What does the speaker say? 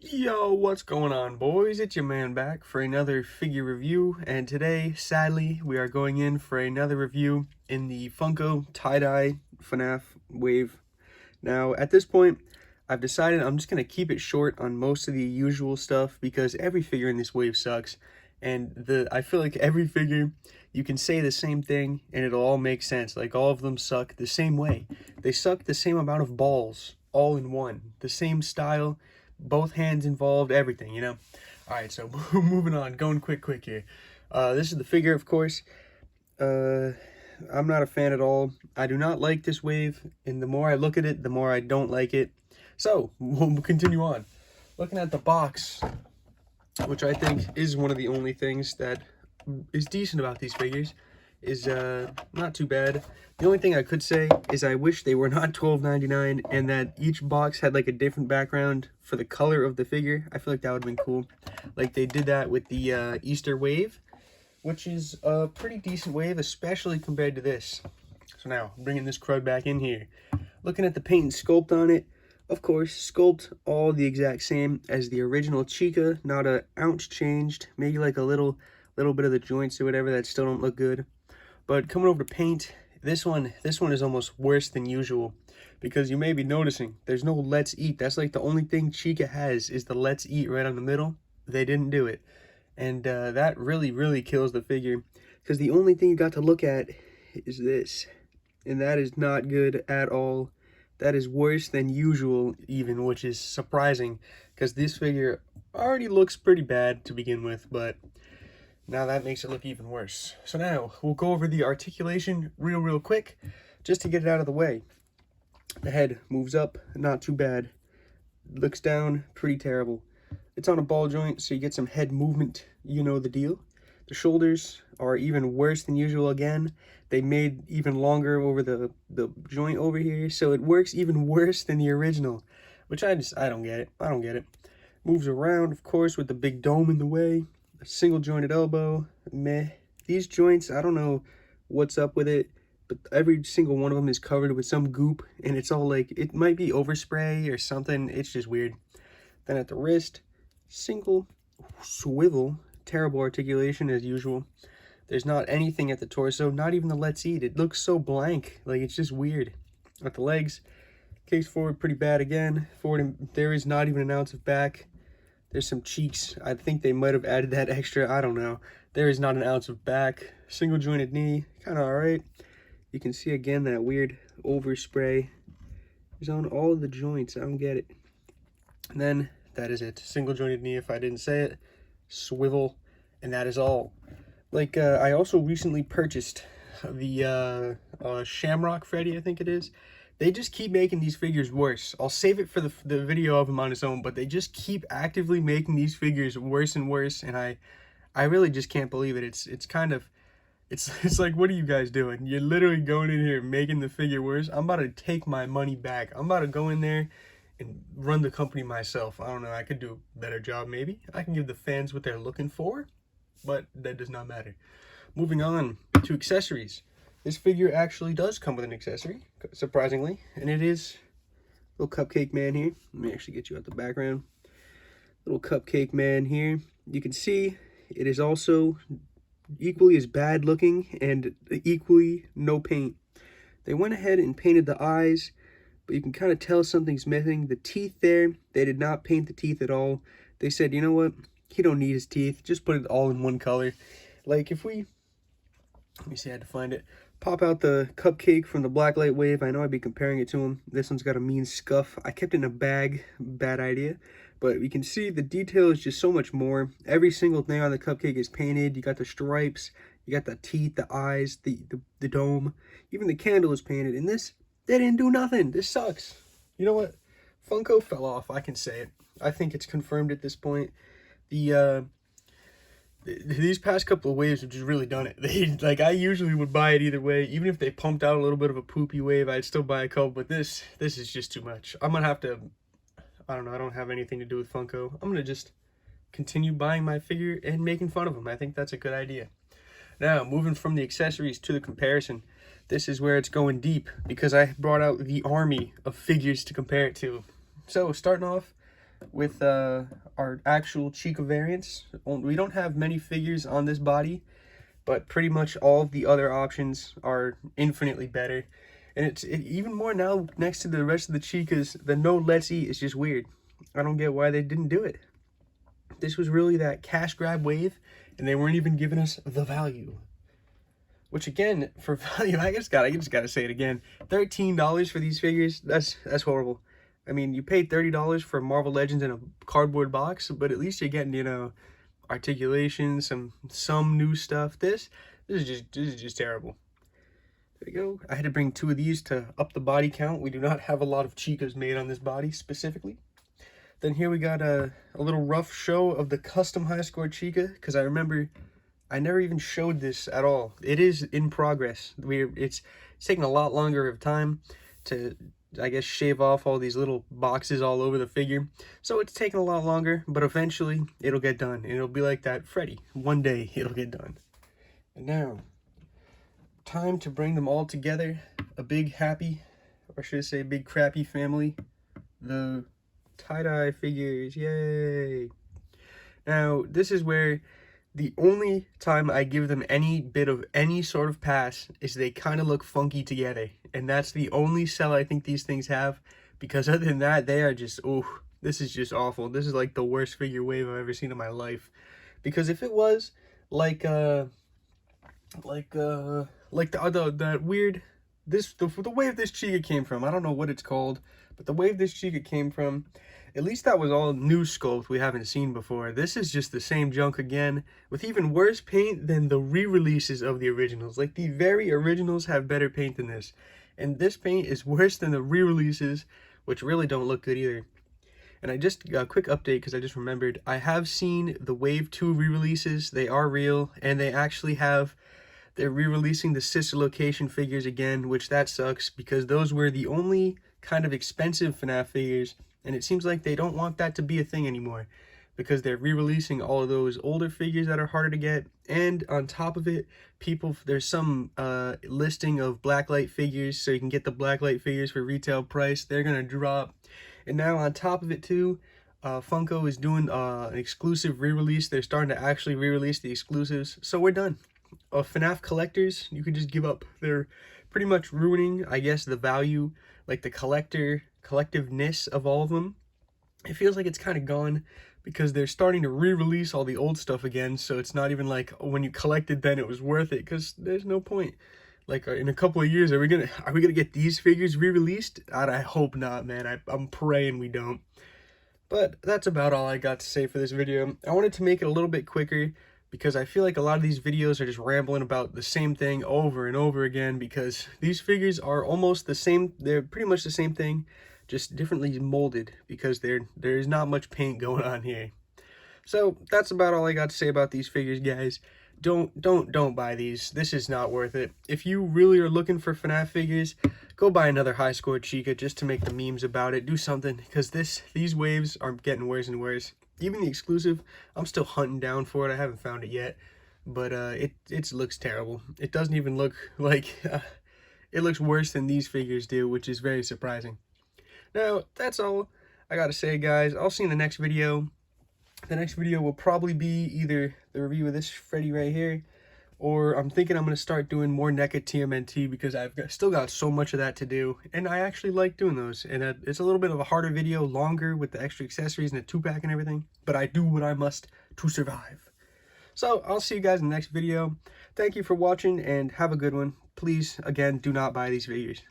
Yo, what's going on, boys? It's your man back for another figure review, and today, sadly, we are going in for another review in the Funko tie-dye FNAF wave. Now, at this point, I've decided I'm just going to keep it short on most of the usual stuff because every figure in this wave sucks, and I feel like every figure, you can say the same thing and it'll all make sense. Like, all of them suck the same way. They suck the same amount of balls, all in one. The same style, both hands involved, everything, you know? Alright, so moving on, going quick here. This is the figure, of course. I'm not a fan at all. I do not like this wave, and the more I look at it, the more I don't like it. So, we'll continue on. Looking at the box, which I think is one of the only things that is decent about these figures, is not too bad. The only thing I could say is I wish they were not $12.99 and that each box had like a different background for the color of the figure. I feel like that would have been cool. Like they did that with the Easter wave, which is a pretty decent wave, especially compared to this. So now, bringing this crud back in here. Looking at the paint and sculpt on it, of course, sculpt all the exact same as the original Chica, not an ounce changed, maybe like a little bit of the joints or whatever that still don't look good. But coming over to paint, this one is almost worse than usual because you may be noticing there's no Let's Eat. That's like the only thing Chica has is the Let's Eat right on the middle. They didn't do it. And that really kills the figure because the only thing you got to look at is this. And that is not good at all. That is worse than usual even, which is surprising because this figure already looks pretty bad to begin with, but now that makes it look even worse. So now we'll go over the articulation real quick just to get it out of the way. The head moves up, not too bad. Looks down, pretty terrible. It's on a ball joint, so you get some head movement, you know the deal. The shoulders are even worse than usual again. They made even longer over the joint over here, so it works even worse than the original, which I don't get it. I don't get it. Moves around, of course, with the big dome in the way. A single jointed elbow, meh. These joints, I don't know what's up with it, but every single one of them is covered with some goop, and it's all like, it might be overspray or something. It's just weird. Then at the wrist, single swivel, terrible articulation as usual. There's not anything at the torso, not even the Let's Eat. It looks so blank, like it's just weird. At the legs, case forward pretty bad again. Forward, there is not even an ounce of back. There's some cheeks. I think they might have added that extra. I don't know. There is not an ounce of back. Single jointed knee, kind of all right. You can see again that weird overspray is on all of the joints. I don't get it. And then that is it. Single jointed knee, if I didn't say it. Swivel, and that is all. Like, I also recently purchased the Shamrock Freddy, I think it is. They just keep making these figures worse. I'll save it for the video of them on its own, but they just keep actively making these figures worse and worse, and I really just can't believe it. It's kind of, it's like, what are you guys doing? You're literally going in here making the figure worse. I'm about to take my money back. I'm about to go in there and run the company myself. I don't know, I could do a better job maybe. I can give the fans what they're looking for, but that does not matter. Moving on to accessories. This figure actually does come with an accessory, surprisingly, and it is little cupcake man here. Let me actually get you out the background. Little cupcake man here. You can see it is also equally as bad looking and equally no paint. They went ahead and painted the eyes, but you can kind of tell something's missing. The teeth there, they did not paint the teeth at all. They said, you know what? He don't need his teeth. Just put it all in one color. Like if we, let me see, I had to find it. Pop out the cupcake from the Blacklight Wave. I know I'd be comparing it to him. This one's got a mean scuff. I kept it in a bag. Bad idea. But you can see the detail is just so much more. Every single thing on the cupcake is painted. You got the stripes. You got the teeth, the eyes, the dome. Even the candle is painted. And this, they didn't do nothing. This sucks. You know what? Funko fell off. I can say it. I think it's confirmed at this point. These past couple of waves have just really done it. Like, I usually would buy it either way. Even if they pumped out a little bit of a poopy wave, I'd still buy a couple. But this is just too much. I'm going to have to, I don't know, I don't have anything to do with Funko. I'm going to just continue buying my figure and making fun of them. I think that's a good idea. Now, moving from the accessories to the comparison. This is where it's going deep because I brought out the army of figures to compare it to. So, starting off, with our actual Chica variants. We don't have many figures on this body, but pretty much all of the other options are infinitely better. And it's even more now next to the rest of the Chicas. The no let's eat is just weird. I don't get why they didn't do it. This was really that cash grab wave, and they weren't even giving us the value. Which again, for value, I just gotta say it again. $13 for these figures, that's horrible. I mean, you paid $30 for Marvel Legends in a cardboard box, but at least you're getting, you know, articulation, some new stuff. This is just terrible. There we go. I had to bring 2 of these to up the body count. We do not have a lot of Chicas made on this body specifically. Then here we got a little rough show of the custom high score Chica, because I remember I never even showed this at all. It is in progress. It's taking a lot longer of time to, I guess, shave off all these little boxes all over the figure. So it's taking a lot longer, but eventually it'll get done. And it'll be like that Freddy. One day it'll get done. And now, time to bring them all together. A big happy, or should I say big crappy family. The tie-dye figures, yay! Now, this is where the only time I give them any bit of any sort of pass is they kind of look funky together. And that's the only sell I think these things have. Because other than that, they are just, oh, this is just awful. This is like the worst figure wave I've ever seen in my life. Because if it was like the weird, the wave this Chica came from, I don't know what it's called, but the wave this Chica came from, at least that was all new sculpt we haven't seen before. This is just the same junk again, with even worse paint than the re-releases of the originals. Like, the very originals have better paint than this. And this paint is worse than the re-releases, which really don't look good either. And I just got a quick update because I just remembered, I have seen the Wave 2 re-releases. They are real, and they actually have, they're re-releasing the sister location figures again, which that sucks because those were the only kind of expensive FNAF figures. And it seems like they don't want that to be a thing anymore because they're re-releasing all of those older figures that are harder to get. And on top of it, there's some listing of blacklight figures, so you can get the blacklight figures for retail price. They're going to drop. And now on top of it too, Funko is doing an exclusive re-release. They're starting to actually re-release the exclusives. So we're done. FNAF collectors, you can just give up. They're pretty much ruining, I guess, the value, like the collectiveness of all of them. It feels like it's kind of gone because they're starting to re-release all the old stuff again, so it's not even like, oh, when you collected then it was worth it, because there's no point. Like, in a couple of years, are we gonna get these figures re-released? I hope not, man. I'm praying we don't. But that's about all I got to say for this video. I wanted to make it a little bit quicker because I feel like a lot of these videos are just rambling about the same thing over and over again, because these figures are almost the same. They're pretty much the same thing, just differently molded, because there's not much paint going on here. So that's about all I got to say about these figures, guys. Don't buy these. This is not worth it. If you really are looking for FNAF figures, go buy another high score Chica just to make the memes about it. Do something, because these waves are getting worse and worse. Even the exclusive, I'm still hunting down for it. I haven't found it yet, but it looks terrible. It doesn't even look like it looks worse than these figures do, which is very surprising. Now, that's all I gotta say, guys. I'll see you in the next video. The next video will probably be either the review of this Freddy right here, or I'm thinking I'm going to start doing more NECA TMNT because still got so much of that to do, and I actually like doing those. And it's a little bit of a harder video, longer with the extra accessories and the 2-pack and everything, but I do what I must to survive. So I'll see you guys in the next video. Thank you for watching, and have a good one. Please, again, do not buy these figures.